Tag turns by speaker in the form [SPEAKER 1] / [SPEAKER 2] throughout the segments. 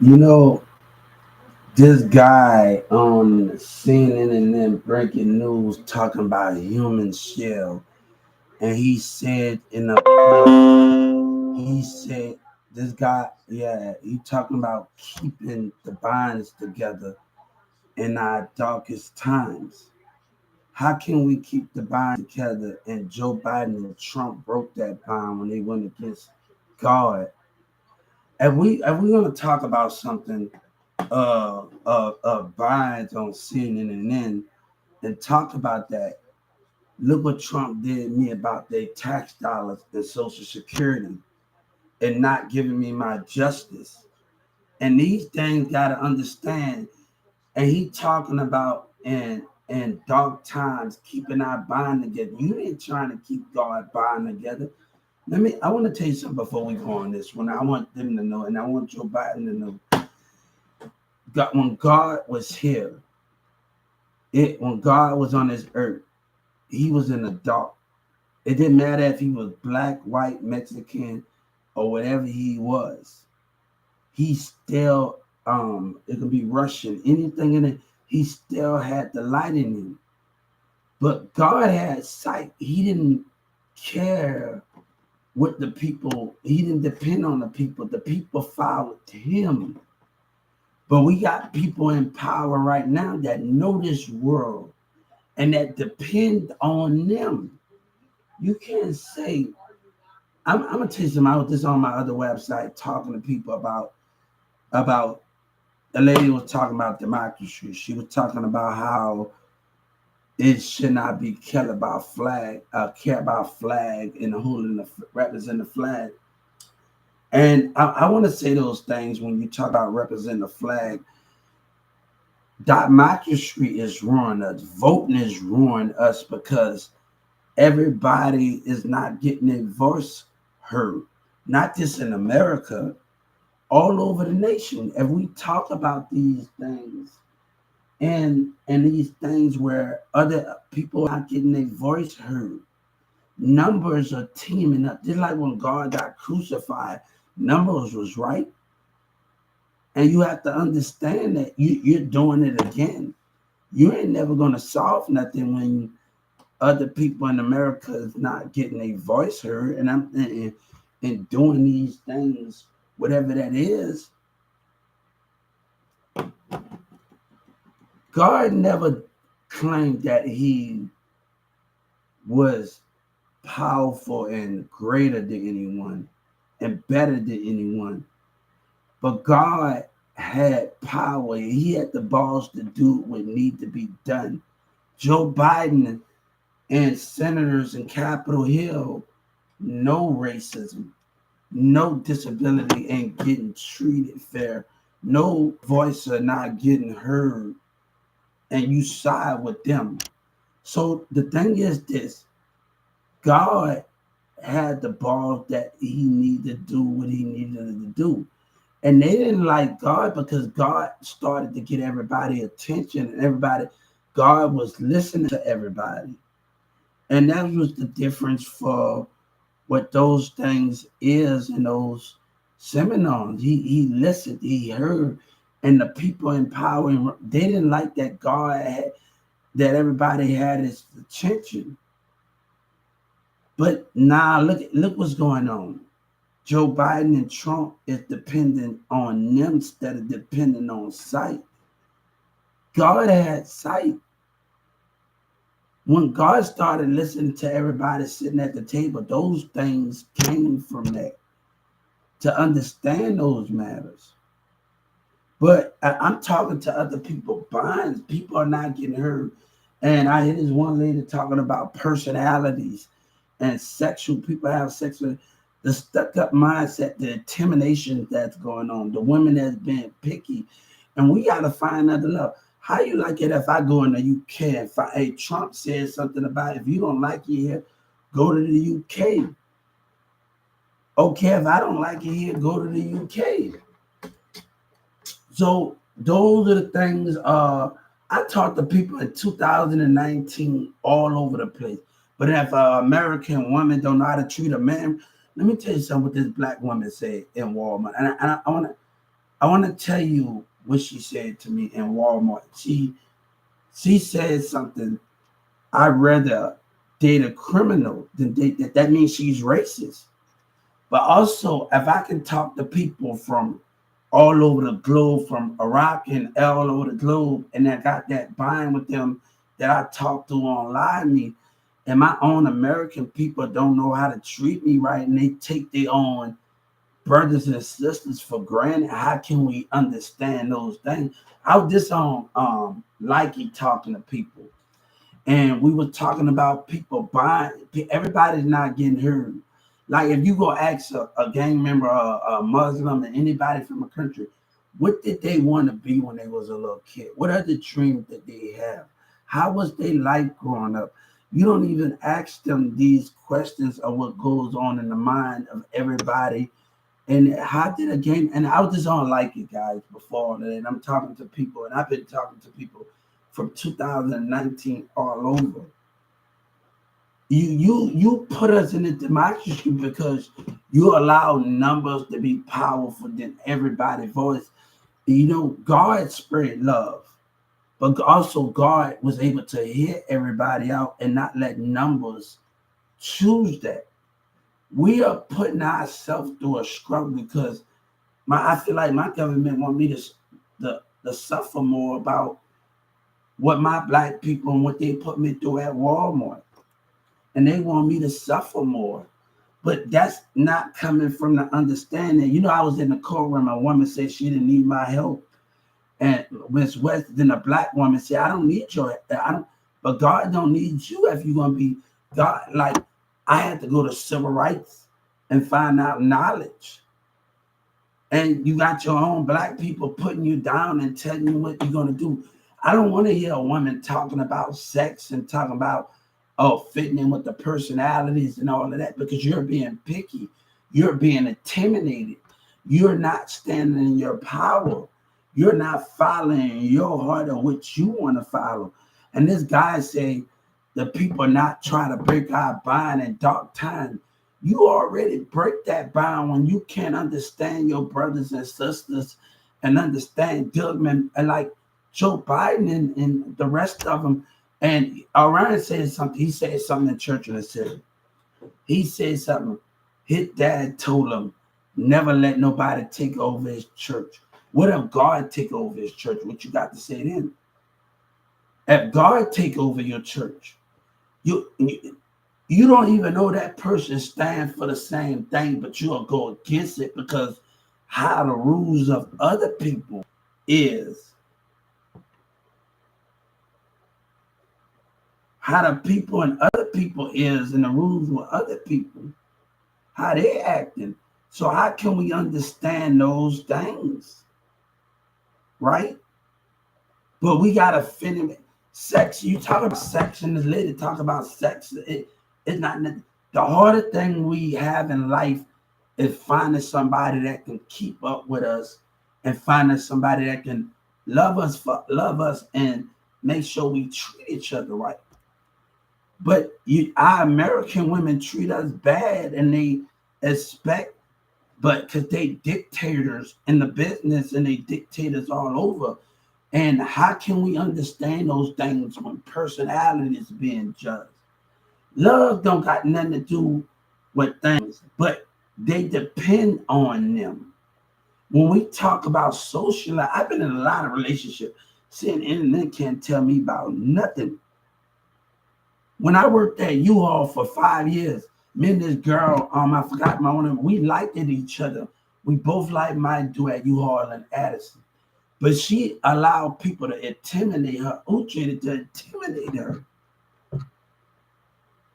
[SPEAKER 1] You know, this guy on CNN and then breaking news talking about human shell, and he said in a he said this guy, yeah, he talking about keeping the bonds together in our darkest times. How can we keep the bond together? And Joe Biden and Trump broke that bond when they went against God. And we gonna talk about something binds on CNN and talk about that. Look what Trump did me about their tax dollars and Social Security and not giving me my justice. And these things gotta understand. And he talking about in dark times keeping our bond together. You ain't trying to keep God bond together. I want to tell you something before we go on this one. I want them to know, and I want Joe Biden to know. God, when God was here, when God was on this earth, he was in the dark. It didn't matter if he was black, white, Mexican, or whatever he was. He still it could be Russian, anything in it, he still had the light in him. But God had sight. He didn't care what the people, he didn't depend on the people. The people followed him. But we got people in power right now that know this world and that depend on them. You can't say, I'm gonna tell you something. I was just on my other website talking to people about the lady was talking about democracy. She was talking about how it should not be care about flag and holding the represent the flag. And I want to say those things when you talk about representing the flag. Democracy is ruining us. Voting is ruining us because everybody is not getting their voice heard. Not just in America, all over the nation. If we talk about these things and these things where other people are not getting their voice heard, numbers are teaming up. Just like when God got crucified, numbers was right. And you have to understand that you're doing it again. You ain't never gonna solve nothing when other people in America is not getting a voice heard, and doing these things, whatever that is. God never claimed that he was powerful and greater than anyone and better than anyone. But God had power. He had the balls to do what needed to be done. Joe Biden and senators in Capitol Hill, no racism, no disability ain't getting treated fair. No voice are not getting heard, and you side with them. So the thing is this: God had the balls that he needed to do what he needed to do. And they didn't like God because God started to get everybody attention and everybody, God was listening to everybody. And that was the difference for what those things is in those seminars. He listened, he heard, and the people in power, they didn't like that God had, that everybody had his attention. But now look what's going on. Joe Biden and Trump is dependent on them instead of depending on sight. God had sight. When God started listening to everybody sitting at the table, those things came from that to understand those matters. But I'm talking to other people. Binds, people are not getting heard. And I hear this one lady talking about personalities and sexual people have sexual, the stuck up mindset, the intimidation that's going on, the women that's being picky. And we got to find other love. How you like it if I go in the UK and hey, Trump says something about if you don't like it here, go to the UK. Okay, if I don't like it here, go to the UK. So those are the things. I talked to people in 2019 all over the place. But if an American woman don't know how to treat a man, let me tell you something. What this black woman said in Walmart, and I want to. I want to tell you what she said to me in Walmart. She said something. I'd rather date a criminal than date that. That means she's racist. But also, if I can talk to people from all over the globe, from Iraq and all over the globe, and I got that bind with them that I talk to online, me and my own American people don't know how to treat me right, and they take their own brothers and sisters for granted. How can we understand those things? I was just on Likey talking to people, and we were talking about people buying. Everybody's not getting heard. Like if you go ask a gang member, a Muslim, and anybody from a country, what did they want to be when they was a little kid? What are the dreams that they have? How was their life growing up? You don't even ask them these questions of what goes on in the mind of everybody. And how did a game? And I was just on like it, guys, before, and I'm talking to people, and I've been talking to people from 2019 all over. You put us in a democracy because you allow numbers to be powerful than everybody's voice. You know, God spread love, but also God was able to hear everybody out and not let numbers choose that. We are putting ourselves through a struggle because I feel like my government want me to suffer more about what my black people and what they put me through at Walmart. And they want me to suffer more. But that's not coming from the understanding. You know, I was in the courtroom, a woman said she didn't need my help. And Miss West, then a black woman said, I don't need your help. But God don't need you if you're gonna be God. Like I had to go to civil rights and find out knowledge. And you got your own black people putting you down and telling you what you're gonna do. I don't want to hear a woman talking about sex and talking about fitting in with the personalities and all of that because you're being picky, you're being intimidated, you're not standing in your power, you're not following your heart or what you want to follow. And this guy say the people not trying to break our bind in dark time. You already break that bound when you can't understand your brothers and sisters and understand Dillman and like Joe Biden and the rest of them. And Orion said something. He said something in church in the city. He said something. His dad told him, never let nobody take over his church. What if God take over his church? What you got to say then? If God take over your church, you don't even know that person stand for the same thing, but you'll go against it because how the rules of other people is. How the people and other people is and the rules with other people, how they acting. So how can we understand those things, right? But we gotta finish sex. You talk about sex and this lady talk about sex. It's not the harder thing we have in life is finding somebody that can keep up with us and finding somebody that can love us and make sure we treat each other right. But our American women treat us bad and they expect, but because they dictators in the business and they dictators all over. And how can we understand those things when personality is being judged? Love don't got nothing to do with things, but they depend on them. When we talk about social life, I've been in a lot of relationships. Seeing internet can't tell me about nothing. When I worked at U-Haul for 5 years, me and this girl, I forgot my own, we liked each other. We both liked my duet U-Haul and Addison. But she allowed people to intimidate her, Uche to intimidate her.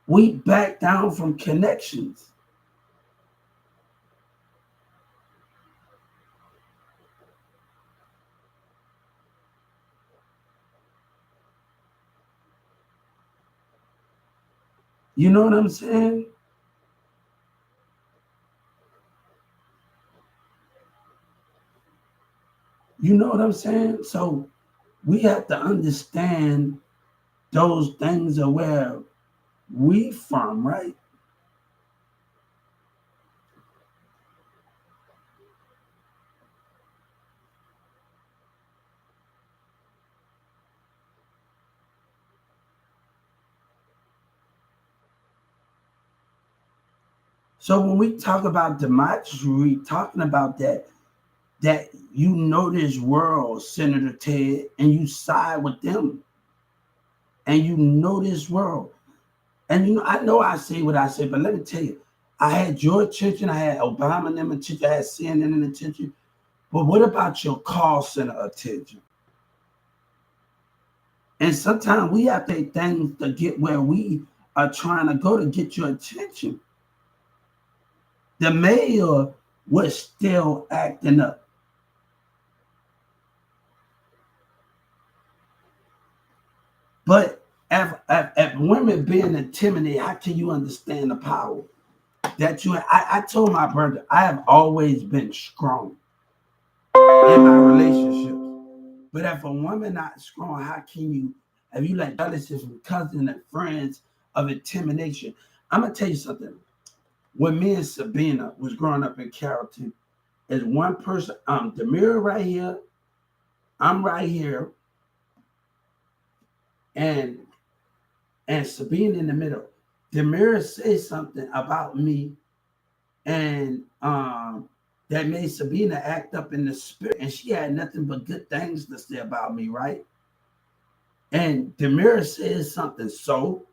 [SPEAKER 1] We backed down from connections. You know what I'm saying? You know what I'm saying? So we have to understand those things are where we from, right? So when we talk about democracy, we talking about that you know this world, Senator Ted, and you side with them, and you know this world. And I know I say what I say, but let me tell you, I had your attention, I had Obama and them attention, I had CNN and attention. But what about your call center attention? And sometimes we have to take things to get where we are trying to go to get your attention. The mayor was still acting up. But if women being intimidated, how can you understand the power that you? I told my brother, I have always been strong in my relationships. But if a woman not strong, how can you? If you like jealousy from cousins and friends of intimidation, I'm gonna tell you something. When me and Sabina was growing up in Carrollton, is one person, Demira right here, I'm right here, and Sabina in the middle. Demira said something about me, and that made Sabina act up in the spirit, and she had nothing but good things to say about me, right? And Demira says something, so,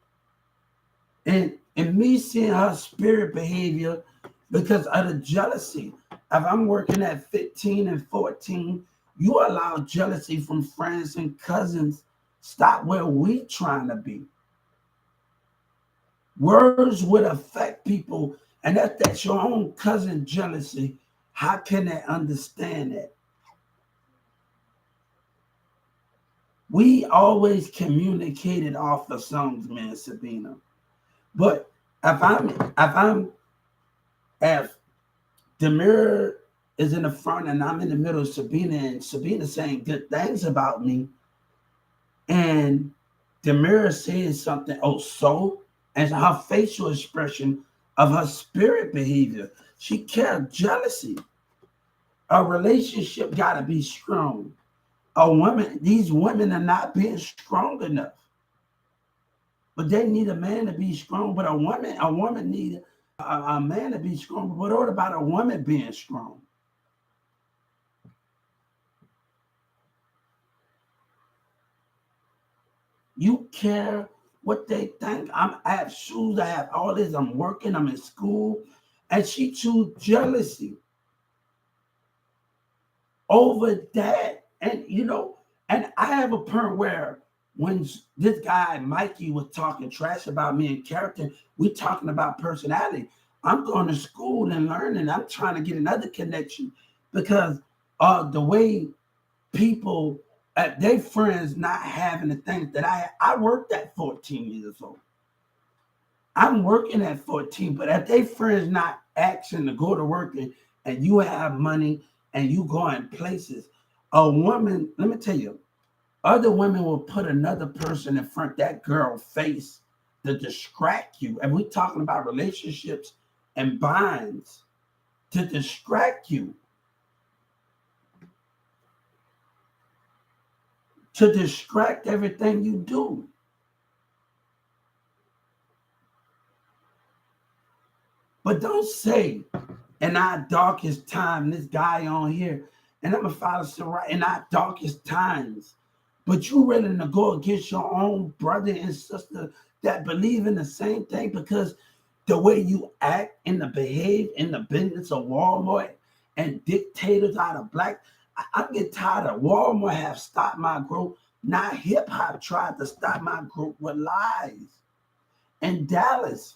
[SPEAKER 1] and me seeing her spirit behavior because of the jealousy. If I'm working at 15 and 14, you allow jealousy from friends and cousins stop where we trying to be. Words would affect people, and if that's your own cousin jealousy, how can they understand that? We always communicated off of songs, man, Sabina. But if Demir is in the front and I'm in the middle of Sabina, and Sabina saying good things about me, and Demira says something, oh, so, and her facial expression of her spirit behavior, she carried jealousy. A relationship got to be strong. These women are not being strong enough. But they need a man to be strong. But a woman need a man to be strong. But what about a woman being strong? You care what they think. I have shoes, I have all this, I'm working, I'm in school. And she choose jealousy over that. And and I have a point where when this guy Mikey was talking trash about me and character, we talking about personality. I'm going to school and learning. I'm trying to get another connection because the way people their friends not having the things that I worked at 14 years old. I'm working at 14, but if they friends not asking to go to work and you have money and you going places, a woman, let me tell you, other women will put another person in front of that girl face to distract you. And we're talking about relationships and binds to distract you. To distract everything you do. But don't say in our darkest time, this guy on here, and I'm a father so right in our darkest times, but you ready to go against your own brother and sister that believe in the same thing because the way you act and the behave in the business of Walmart and dictators out of black, I get tired of Walmart have stopped my growth. Now hip hop tried to stop my growth with lies. In Dallas,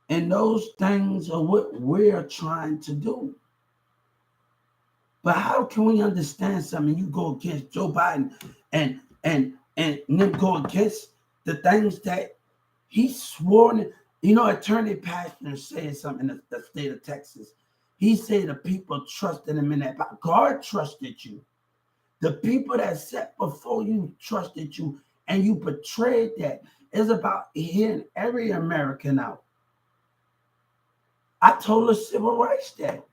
[SPEAKER 1] and those things are what we're trying to do. But how can we understand something? You go against Joe Biden and then go against the things that he swore. Attorney Pastner said something in the state of Texas. He said the people trusted him in that. But God trusted you. The people that sat before you trusted you, and you betrayed that. It's about hearing every American out. I told the civil rights that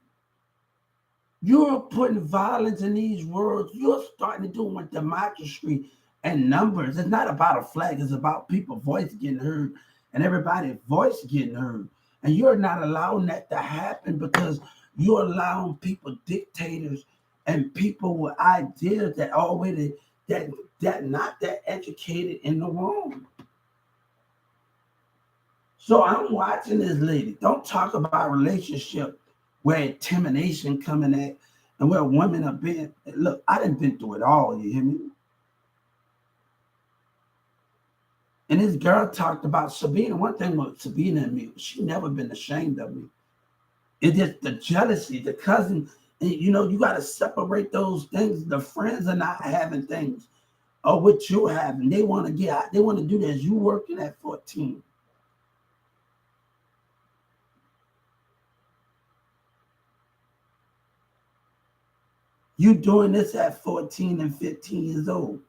[SPEAKER 1] you're putting violence in these words. You're starting to do with democracy and numbers. It's not about a flag. It's about people's voice getting heard and everybody's voice getting heard. And you're not allowing that to happen because you're allowing people, dictators, and people with ideas that already that not that educated in the wrong. So I'm watching this lady. Don't talk about relationship where intimidation coming at and where women are being. Look, I done been through it all. You hear me? And this girl talked about Sabina. One thing with Sabina and me, she never been ashamed of me. It's just the jealousy, the cousin. And you got to separate those things. The friends are not having things or what you're having. They want to get out. They want to do this. You working at 14. You doing this at 14 and 15 years old.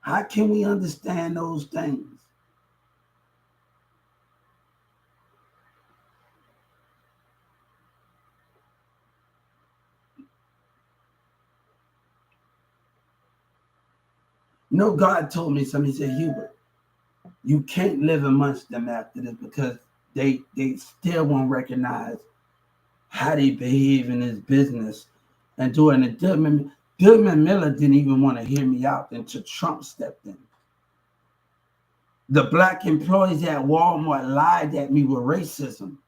[SPEAKER 1] How can we understand those things? God told me something. He said, Hubert, you can't live amongst them after this because they still won't recognize how they behave in this business and doing it. Goodman Miller didn't even want to hear me out until Trump stepped in. The black employees at Walmart lied at me with racism.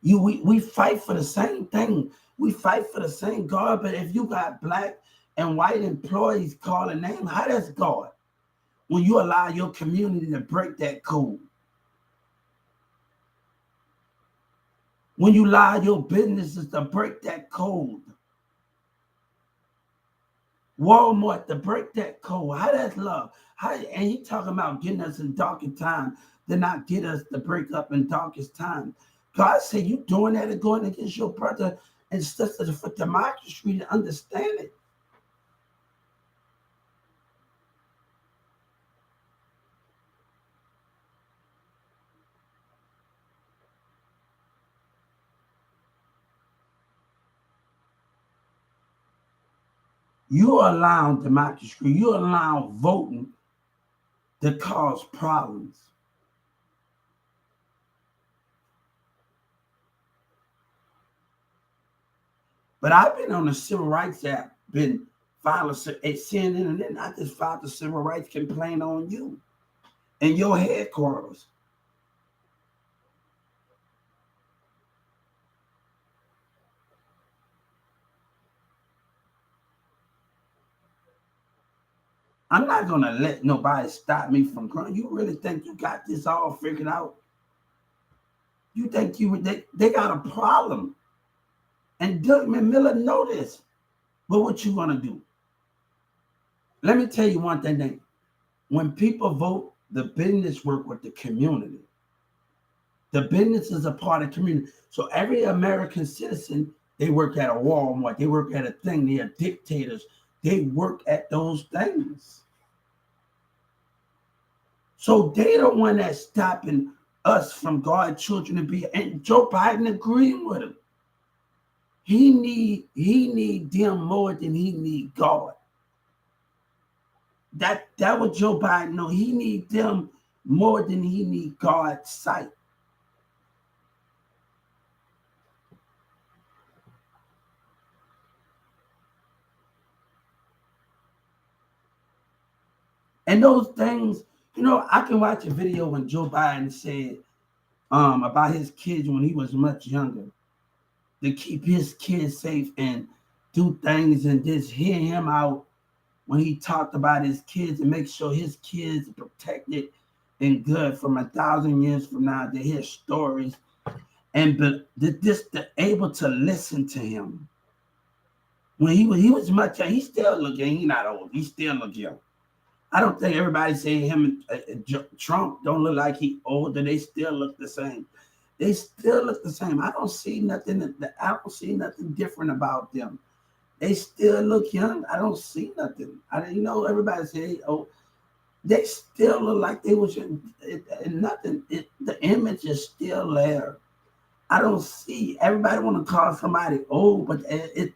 [SPEAKER 1] We fight for the same thing. We fight for the same God, but if you got black and white employees calling names, how does God? When you allow your community to break that code. When you allow your businesses to break that code. Walmart to break that code. How that's love? And he talking about getting us in darkest time to not get us to break up in darkest time. God said you doing that and going against your brother and sister for democracy to understand it. You allow democracy, you allow voting to cause problems. But I've been on the civil rights app, been filing at CNN, and then I just filed the civil rights complaint on you and your headquarters. I'm not gonna let nobody stop me from growing. You really think you got this all figured out? You think they got a problem? And Doug Miller know this. But what you gonna do? Let me tell you one thing. When people vote, the business work with the community. The business is a part of the community. So every American citizen, they work at a Walmart, they work at a thing, they are dictators. They work at those things. So they the one that's stopping us from God's children to be, and Joe Biden agreeing with him. He need them more than he need God. That what Joe Biden know. He need them more than he need God's sight. And those things, I can watch a video when Joe Biden said about his kids when he was much younger, to keep his kids safe and do things, and just hear him out when he talked about his kids and make sure his kids are protected and good from 1,000 years from now, to hear stories and just able to listen to him. When he was much young, he still look young. He not old. He still look young. I don't think everybody saying him Trump don't look like he older. They still look the same. They still look the same. I don't see nothing. I don't see nothing different about them. They still look young. I don't see nothing. Everybody say, oh, they still look like they was nothing. The image is still there. I don't see everybody want to call somebody old, but it's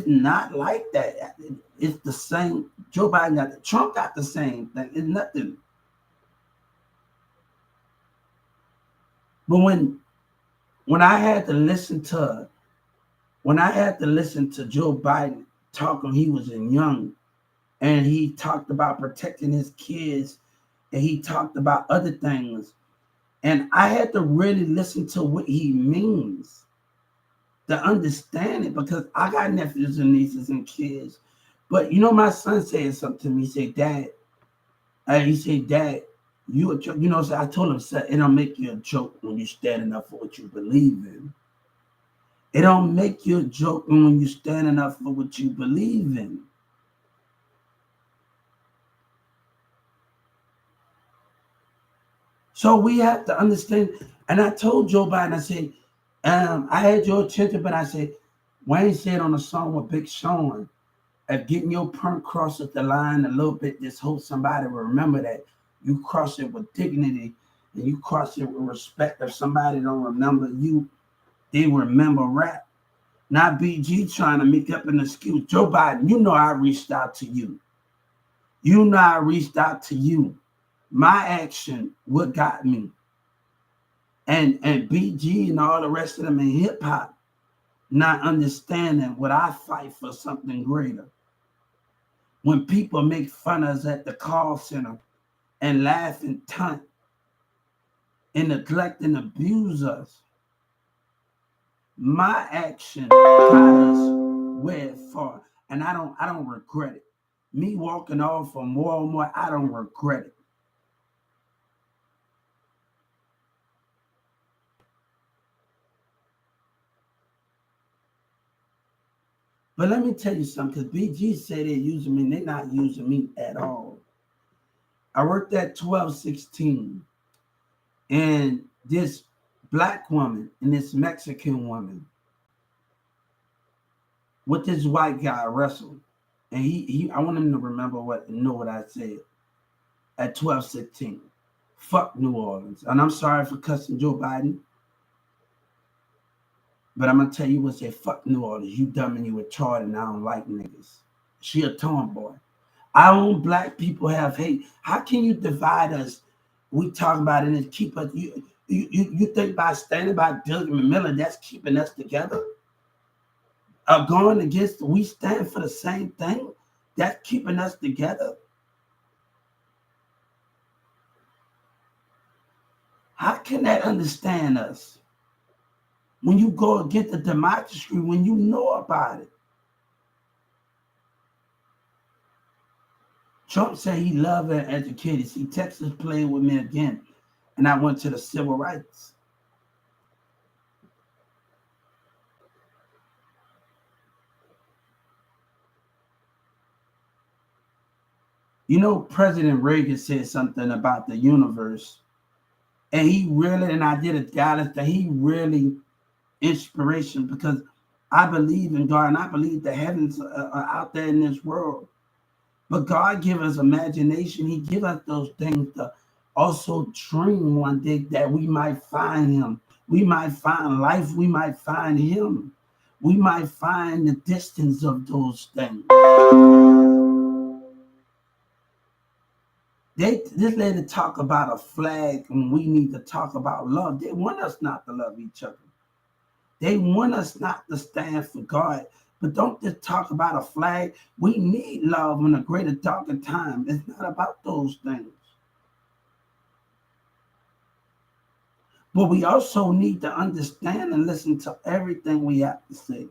[SPEAKER 1] not like that. It's the same. Joe Biden got Trump got the same thing. It's nothing. But when I had to listen to Joe Biden talking, he was young, and he talked about protecting his kids, and he talked about other things, and I had to really listen to what he means to understand it, because I got nephews and nieces and kids. But my son said something to me. He said, Dad, you a joke. So I told him, son, it don't make you a joke when you standing up for what you believe in. It don't make you a joke when you standing up for what you believe in. So we have to understand. And I told Joe Biden, I said, I had your attention, but I said, Wayne said on a song with Big Sean, if getting your perm crosses the line a little bit, just hope somebody will remember that you cross it with dignity and you cross it with respect. If somebody don't remember you, they remember rap. Not BG trying to make up an excuse. Joe Biden, I reached out to you. I reached out to you. My action, what got me. And BG and all the rest of them in hip hop, not understanding what I fight for, something greater. When people make fun of us at the call center and laugh and taunt and neglect and abuse us, my action got us where far, and I don't regret it. Me walking off for more and more, I don't regret it. But let me tell you something, because BG said they're using me, they're not using me at all. I worked at 1216, and this black woman and this Mexican woman with this white guy wrestled. And he I want him to know what I said at 1216. Fuck New Orleans. And I'm sorry for cussing Joe Biden, but I'm gonna tell you what, say fuck New Orleans. You dumb and you retarded, and I don't like niggas. She a tomboy. Our own black people have hate. How can you divide us? We talk about it and keep us. You think by standing by Doug Miller, that's keeping us together? Going against, we stand for the same thing. That's keeping us together. How can that understand us? When you go against the democracy, when you know about it. Trump said he loved and educated. See, Texas played with me again, and I went to the civil rights. President Reagan said something about the universe, and I did a Dallas, that he really inspiration, because I believe in God, and I believe the heavens are out there in this world. But God give us imagination. He give us those things to also dream one day that we might find him. We might find life. We might find him. We might find the distance of those things. This lady talk about a flag, and we need to talk about love. They want us not to love each other. They want us not to stand for God. But don't just talk about a flag. We need love in a greater, darker time. It's not about those things. But we also need to understand and listen to everything we have to say.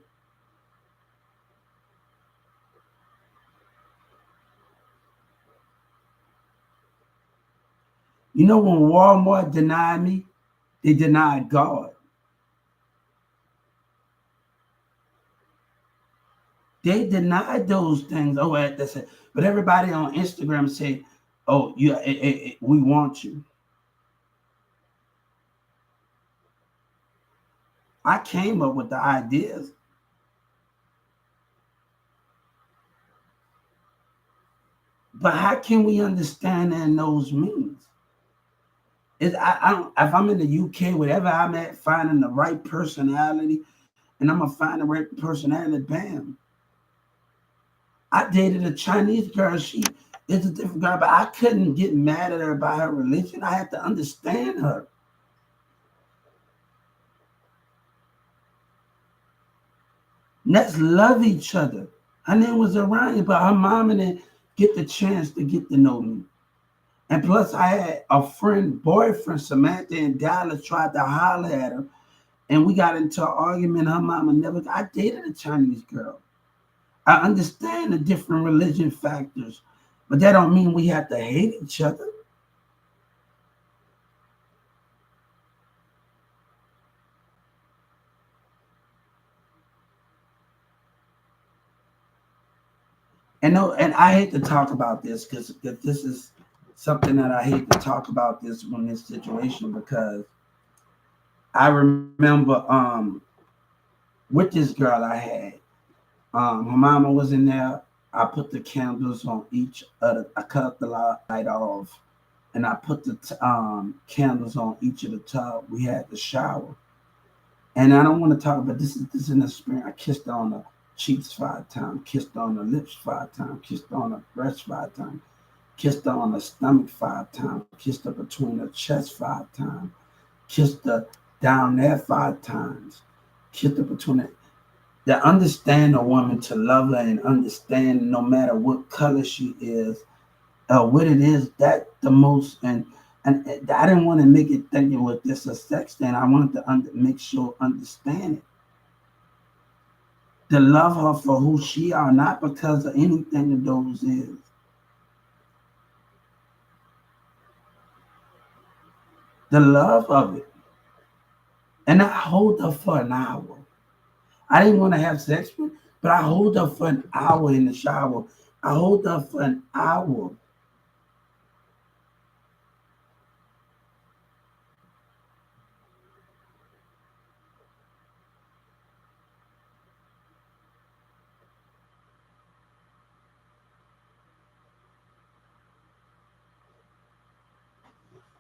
[SPEAKER 1] When Walmart denied me, they denied God. They denied those things. Oh, that's it. But everybody on Instagram say, "Oh, yeah, we want you." I came up with the ideas. But how can we understand that in those means? I don't, if I'm in the UK, whatever I'm at, finding the right personality, and I'm gonna find the right personality, bam. I dated a Chinese girl. She is a different girl, but I couldn't get mad at her about her religion. I had to understand her. Let's love each other. Her name was Orion, but her mom didn't get the chance to get to know me. And plus, I had a friend, boyfriend, Samantha in Dallas, tried to holler at her, and we got into an argument. Her mama never. I dated a Chinese girl. I understand the different religion factors, but that don't mean we have to hate each other. And no, and I hate to talk about this because this is something that I hate to talk about this when this situation because I remember with this girl I had. Her mama was in there. I put the candles on each of I cut the light off, and I put the candles on each of the tub. We had the shower, and I don't want to talk about this in the spring. I kissed her on the cheeks 5 times, kissed her on the lips 5 times, kissed her on the breast 5 times, kissed her on the stomach 5 times, kissed her between the chest 5 times, kissed her down there 5 times, kissed her between it. To understand a woman, to love her and understand no matter what color she is, what it is, that the most, and I didn't want to make it think it was just a sex thing. I wanted to make sure understand it. To love her for who she are, not because of anything of those is. The love of it. And I hold her for an hour. I didn't want to have sex with her, but I hold her for an hour in the shower. I hold her for an hour.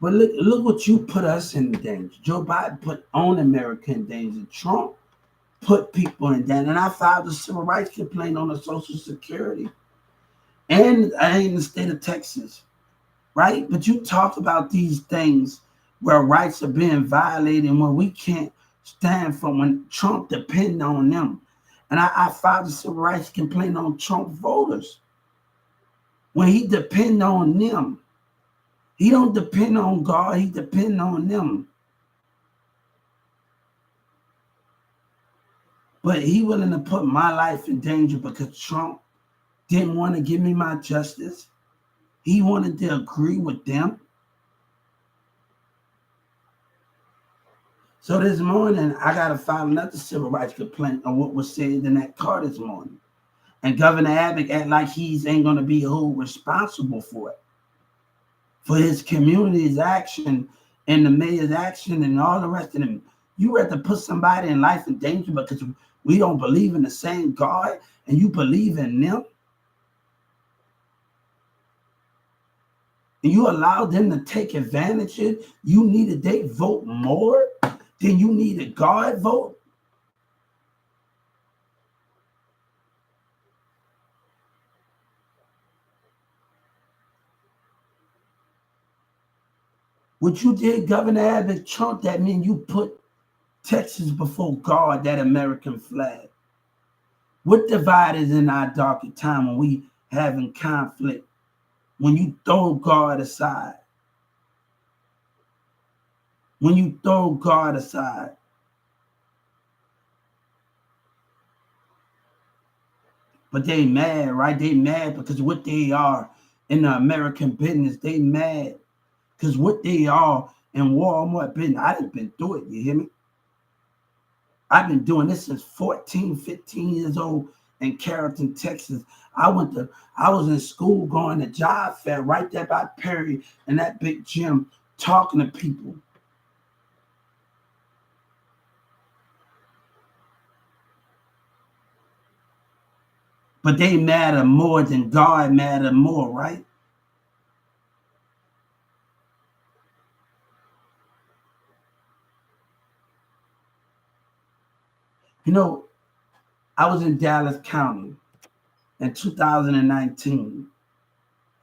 [SPEAKER 1] But look what you put us in danger. Joe Biden put on America in danger. Trump put people in danger. And I filed a civil rights complaint on the Social Security and in the state of Texas, right? But you talk about these things where rights are being violated and where we can't stand for when Trump depend on them. And I filed a civil rights complaint on Trump voters when he depend on them. He don't depend on God. He depend on them. But he willing to put my life in danger because Trump didn't want to give me my justice. He wanted to agree with them. So this morning, I got to file another civil rights complaint on what was said in that car this morning. And Governor Abbott act like he ain't going to be held responsible for it. For his community's action and the mayor's action and all the rest of them. You have to put somebody in life in danger because we don't believe in the same God and you believe in them. And you allow them to take advantage of it. You needed they vote more than you needed God vote. What you did, Governor Abbott, Trump, that mean you put Texas before God, that American flag. What divide is in our darker time when we having conflict? When you throw God aside. When you throw God aside. But they mad, right? They mad because what they are in the American business, they mad because what they are in Walmart business. I done been through it, you hear me? I've been doing this since 14, 15 years old in Carrollton, Texas. I was in school going to job fair right there by Perry in that big gym talking to people. But they matter more than God matter more, right? You know, I was in Dallas County in 2019,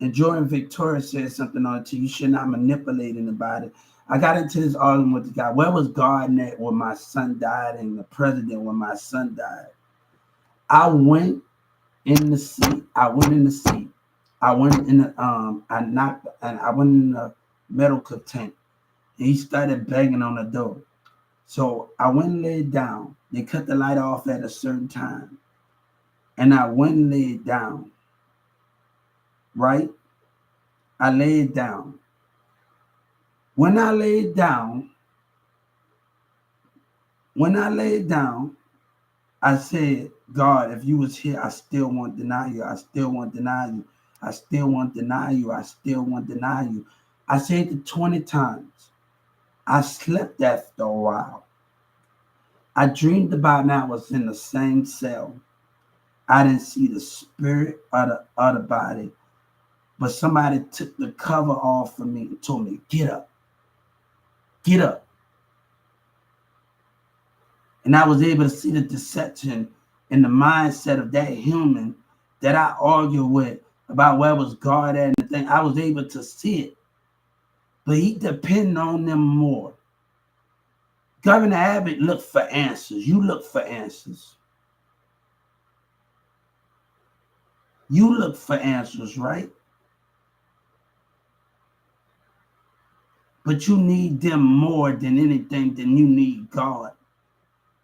[SPEAKER 1] and Jordan Victoria said something on it. You should not manipulate anybody. I got into this argument with the guy. Where was God at when my son died and the president when my son died? I went in the seat. I went in the seat. I went in the I knocked and I went in the medical tent. And he started banging on the door. So I went and laid down. They cut the light off at a certain time. And I went and laid down. Right? I laid down. When I laid down, I said, God, if you was here, I still won't deny you. I still won't deny you. I still won't deny you. I still won't deny you. I said it 20 times. I slept after a while. I dreamed about now I was in the same cell. I didn't see the spirit of the other body, but somebody took the cover off of me and told me, get up, get up. And I was able to see the deception and the mindset of that human that I argued with about where was God at and the thing. I was able to see it, but he depended on them more. Governor Abbott looked for answers. You look for answers. You look for answers, right? But you need them more than anything than you need God.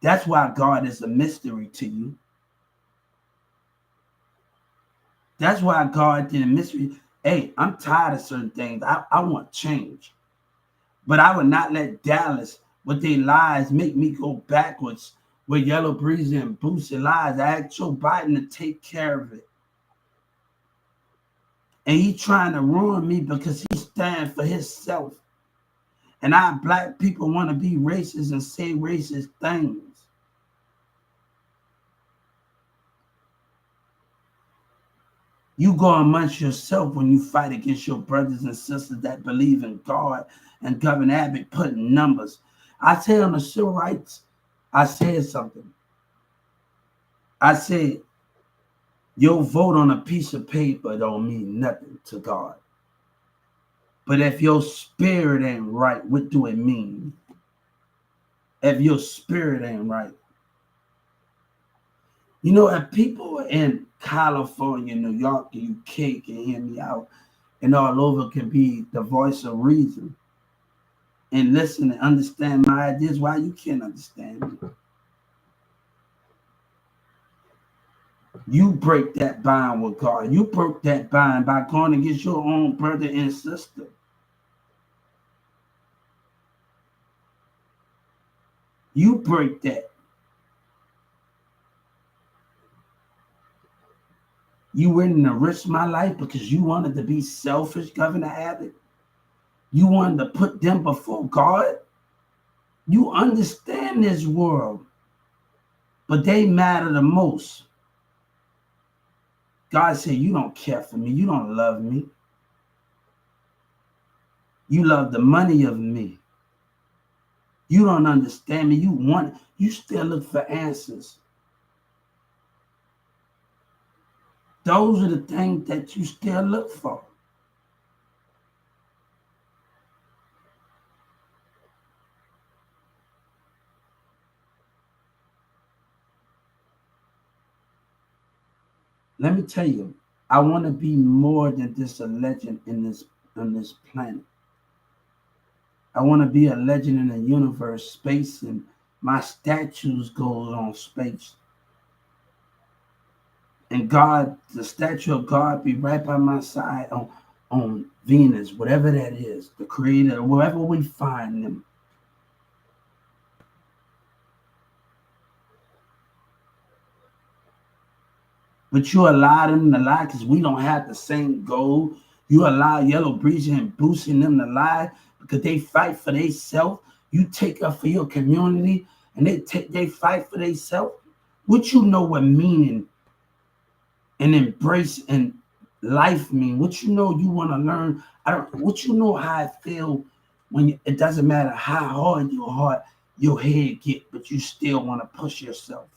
[SPEAKER 1] That's why God is a mystery to you. That's why God did a mystery. Hey, I'm tired of certain things. I want change. But I would not let Dallas, with their lies, make me go backwards with Yellow Breezy and Boosie lies. I asked Joe Biden to take care of it. And he trying to ruin me because he stands for himself. And our black people want to be racist and say racist things. You go amongst yourself when you fight against your brothers and sisters that believe in God and Governor Abbott putting numbers. I said on the civil rights, I said something. I said, your vote on a piece of paper don't mean nothing to God. But if your spirit ain't right, what do it mean? If your spirit ain't right. You know, if people in California, New York, and UK can hear me out, and all over can be the voice of reason and listen and understand my ideas, why you can't understand me? You break that bond with God. You broke that bond by going against your own brother and sister. You break that. You willing to risk my life because you wanted to be selfish, Governor Abbott? You wanted to put them before God? You understand this world, but they matter the most. God said, you don't care for me. You don't love me. You love the money of me. You don't understand me. You still look for answers. Those are the things that you still look for. Let me tell you, I want to be more than just a legend on this planet. I want to be a legend in the universe, space, and my statues goes on space. And God, the statue of God be right by my side on Venus, whatever that is, the creator, wherever we find them. But you allow them to lie because we don't have the same goal. You allow Yellow Breezy and boosting them to lie because they fight for themselves. You take up for your community and they fight for themselves. What you know what meaning and embrace and life mean? What you know you want to learn? What you know how I feel when it doesn't matter how hard your heart. your head get, but you still want to push yourself.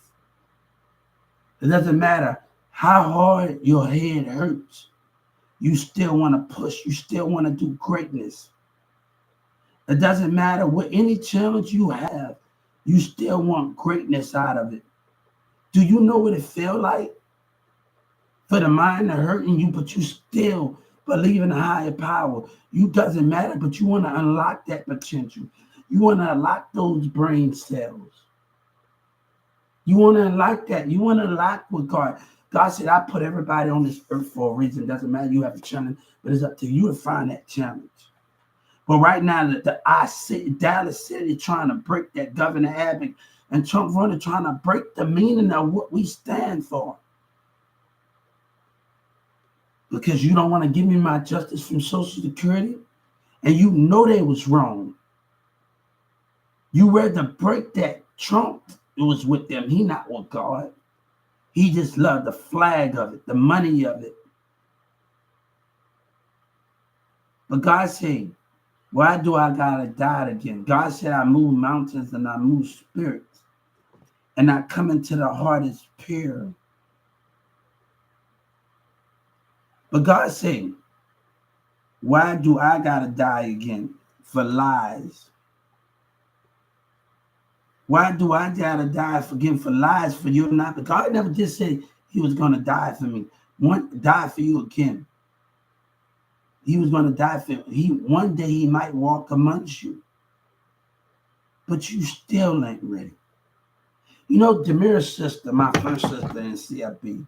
[SPEAKER 1] It doesn't matter how hard your head hurts. You still want to push. You still want to do greatness. It doesn't matter what any challenge you have. You still want greatness out of it. Do you know what it feels like for the mind to hurting you, but you still believe in a higher power? You doesn't matter, but you want to unlock that potential. You want to unlock those brain cells. You want to unlock that. You want to unlock with God. God said, I put everybody on this earth for a reason. It doesn't matter. You have a challenge, but it's up to you to find that challenge. But right now, Dallas City trying to break that Governor Abbott and Trump running trying to break the meaning of what we stand for. Because you don't want to give me my justice from Social Security, and you know they was wrong. You ready to break that. Trump was with them. He not with God. He just loved the flag of it, the money of it. But God said, why do I gotta die again? God said, I move mountains and I move spirits. And I come into the hardest pure. But God said, why do I gotta die again for lies? Why do I gotta die for lies for you? Not, but God never just said he was gonna die for me. Die for you again. He was gonna die for one day he might walk amongst you. But you still ain't ready. You know, Demira's sister, my first sister in CIB,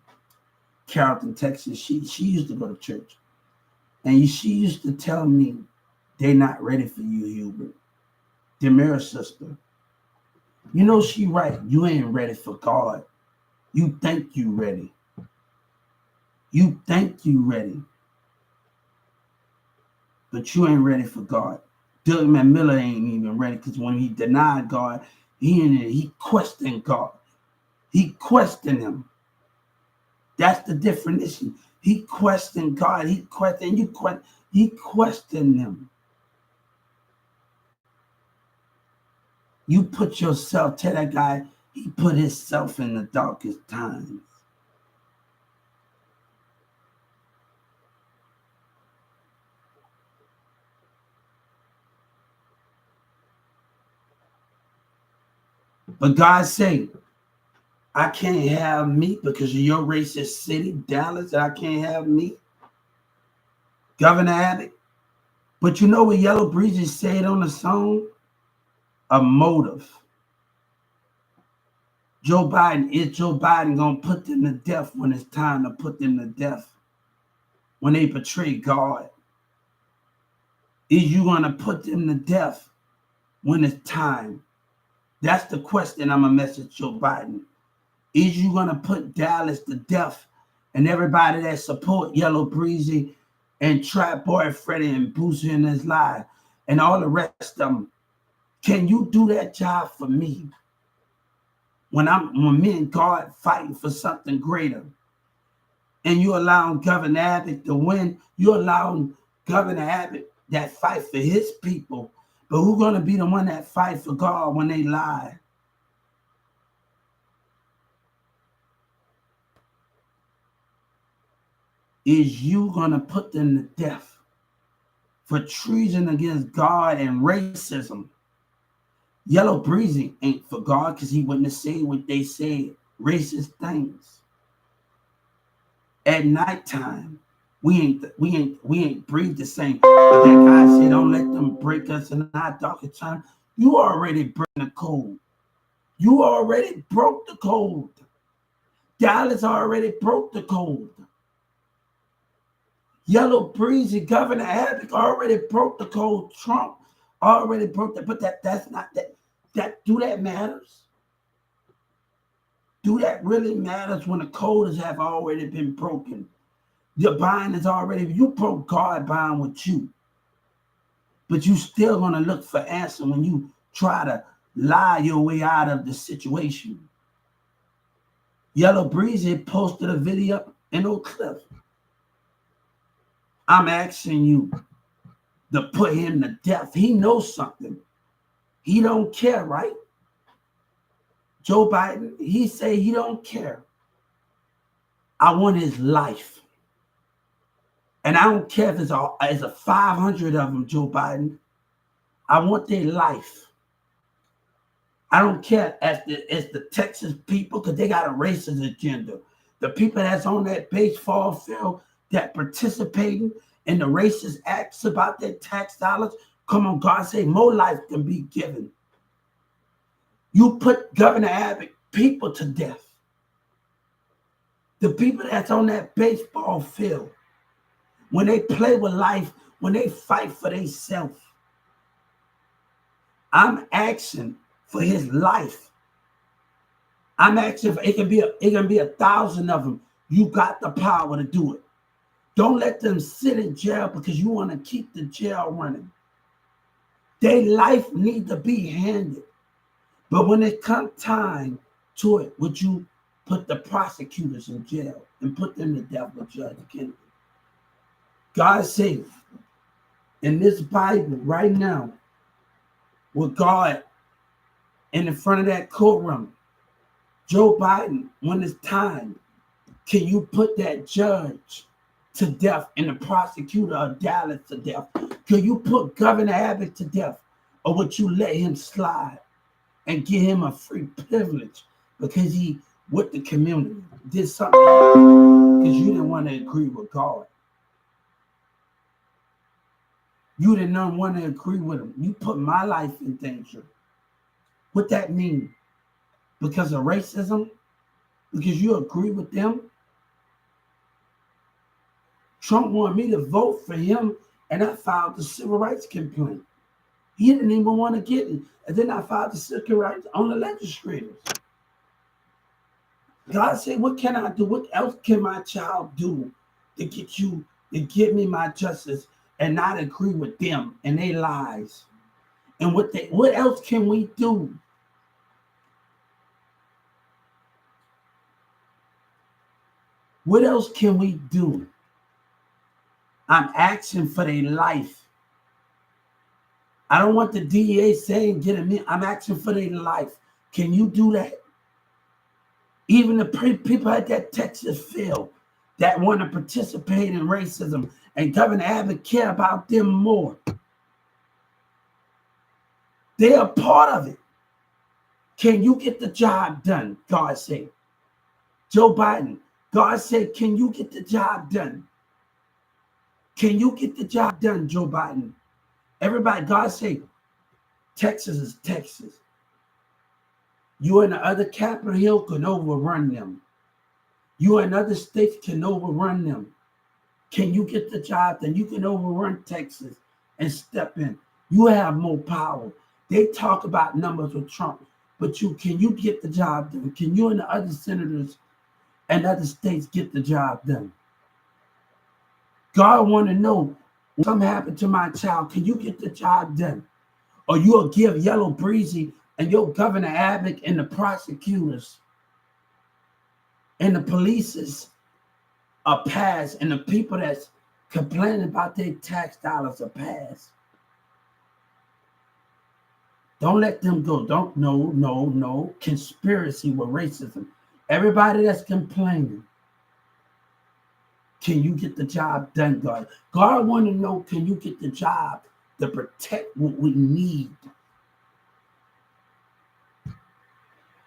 [SPEAKER 1] Carrollton, Texas, she used to go to church. And she used to tell me, they're not ready for you, Hubert. Demira's sister. You know she right. You ain't ready for God. You think you ready. You think you ready. But you ain't ready for God. Doug Miller ain't even ready, because when he denied God, he questioned God. He questioned him. That's the definition. He questioned God. He questioned him. You put yourself, tell that guy, he put himself in the darkest times. But God said, I can't have meat because of your racist city, Dallas, I can't have meat. Governor Abbott. But you know what Yellow Breezy said on the song? A motive. Joe Biden gonna put them to death when it's time to put them to death? When they betray God? Is you gonna put them to death when it's time? That's the question I'm gonna message Joe Biden. Is you gonna put Dallas to death and everybody that support Yellow Breezy and Trap Boy Freddie and Boosie in his life and all the rest of them? Can you do that job for me? When me and God fighting for something greater, and you allowing Governor Abbott to win, you allowing Governor Abbott that fight for his people, but who's gonna be the one that fight for God when they lie? Is you gonna put them to death for treason against God and racism? Yellow Breezy ain't for God because he wouldn't have said what they said, racist things. At nighttime, we ain't breathe the same. But that guy said, don't let them break us in our darkest time. You already broke the code. You already broke the code. Dallas already broke the code. Yellow Breezy, Governor Abbott already broke the code. Trump already broke that. But that's not that. Do that matters? Do that really matters when the codes have already been broken? Your bind is already, you broke God bind with you. But you still gonna look for answer when you try to lie your way out of the situation. Yellow Breezy posted a video in Oak Cliff. I'm asking you to put him to death. He knows something. He don't care, right? Joe Biden, he say he don't care. I want his life. And I don't care if it's a 500 of them, Joe Biden. I want their life. I don't care as the Texas people, because they got a racist agenda. The people that's on that baseball field that participating in the racist acts about their tax dollars, come on, God say more life can be given. You put Governor Abbott people to death. The people that's on that baseball field, when they play with life, when they fight for themselves, I'm asking for his life. I'm asking for it can be 1,000 of them. You got the power to do it. Don't let them sit in jail because you want to keep the jail running. Their life need to be handed. But when it comes time to it, would you put the prosecutors in jail and put them to death with Judge Kennedy? God says in this Bible right now, with God in the front of that courtroom, Joe Biden, when it's time, can you put that judge to death and the prosecutor of Dallas to death? Can you put Governor Abbott to death? Or would you let him slide and give him a free privilege because he, with the community, did something because you didn't want to agree with God? You didn't want to agree with him. You put my life in danger. What that mean? Because of racism? Because you agree with them? Trump wanted me to vote for him, and I filed the civil rights complaint. He didn't even want to get it. And then I filed the civil rights on the legislators. God said, what can I do? What else can my child do to get you, to give me my justice and not agree with them and their lies? And what else can we do? What else can we do? I'm asking for their life. I don't want the DEA saying get them in. I'm asking for their life. Can you do that? Even the people at that Texas field that want to participate in racism and Governor Abbott care about them more. They are part of it. Can you get the job done? God said. Joe Biden, God said, can you get the job done? Can you get the job done, Joe Biden? Everybody, God said, Texas is Texas. You and the other Capitol Hill can overrun them. You and other states can overrun them. Can you get the job done? You can overrun Texas and step in. You have more power. They talk about numbers with Trump, but can you get the job done? Can you and the other senators and other states get the job done? God want to know, when something happened to my child, can you get the job done? Or you'll give Yellow Breezy and your Governor Abbott and the prosecutors and the police a pass, and the people that's complaining about their tax dollars a pass. Don't let them go. Don't, no. Conspiracy with racism. Everybody that's complaining, can you get the job done, God? God want to know, can you get the job to protect what we need?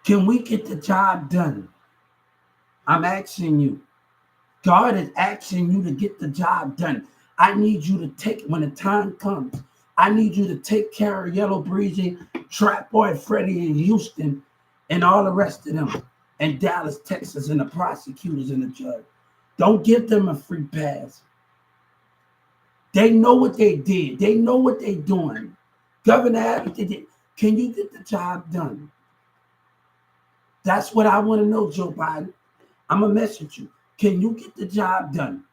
[SPEAKER 1] Can we get the job done? I'm asking you. God is asking you to get the job done. I need you to take, when the time comes, I need you to take care of Yellow Breezy, Trap Boy Freddie in Houston, and all the rest of them, and Dallas, Texas, and the prosecutors and the judge. Don't give them a free pass. They know what they did. They know what they're doing. Governor Abbott did. Can you get the job done? That's what I want to know, Joe Biden. I'm going to message you. Can you get the job done?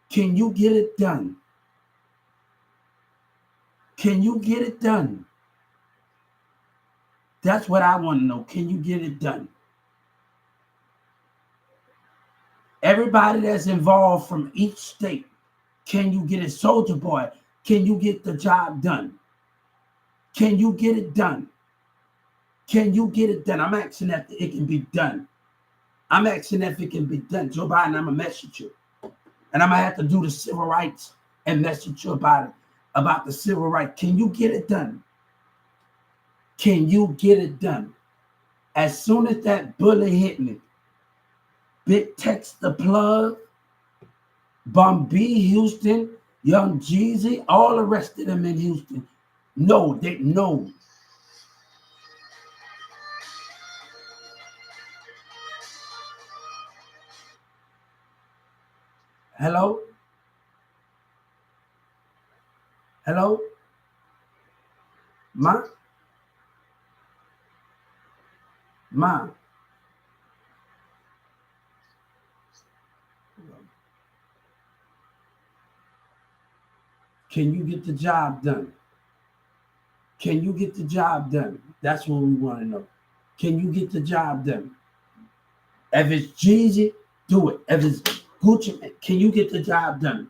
[SPEAKER 1] Can you get it done? Can you get it done? That's what I want to know. Can you get it done? Everybody that's involved from each state, can you get it? Soldier Boy, can you get the job done? Can you get it done? Can you get it done? I'm asking that it can be done. I'm asking if it can be done. Joe Biden, I'm a messenger. And I'm going to have to do the civil rights and message you about the civil rights. Can you get it done? Can you get it done? As soon as that bullet hit me, Big Text the Plug, Bum B, Houston, Young Jeezy, all the rest of them in Houston. No, they know. Hello? Hello? Ma? Ma? Can you get the job done? Can you get the job done? That's what we want to know. Can you get the job done? If it's Jeezy, do it. If it's Gucci, can you get the job done?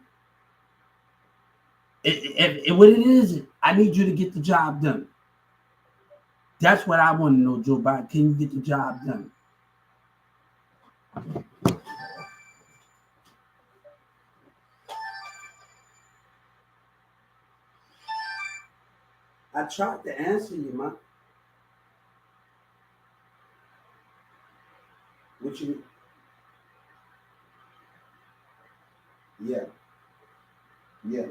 [SPEAKER 1] What it is, I need you to get the job done. That's what I want to know, Joe Biden. Can you get the job done? I tried to answer you, man. What you? Yeah, yeah.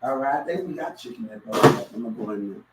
[SPEAKER 1] All right, I think we got chicken at the I'm gonna go in there.